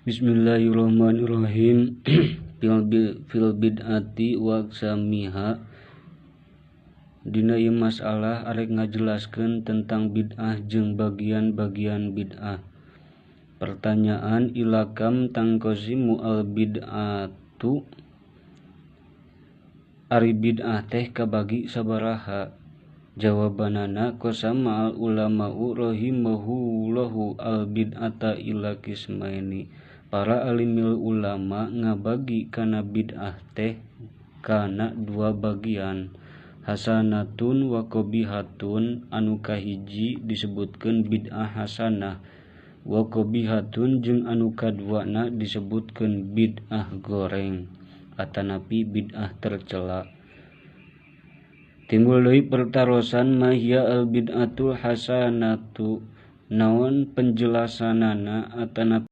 Bismillahirrahmanirrahim. Fil bid'ati wa aqsamiha. Dina ieu masalah arek ngajelaskeun tentang bid'ah jeung bagian-bagian bid'ah. Pertanyaan, ilakam tangqosimu al bid'atu? Ari bid'ah teh kabagi sabaraha? Jawabanana, qasama al ulama'u rahimahullahu al bid'ata ila qismaini. Para alimil ulama ngabagi kana bid'ah teh kana dua bagian, hasanatun wa qabihatun. Anu kahiji disebutkeun bid'ah hasanah, wa qabihatun jeung anu kaduana disebutkeun bid'ah goreng atanapi bid'ah tercela. Timbul deui pertarosan, mahia al bid'atul hasanatu, naon penjelasanana atanapi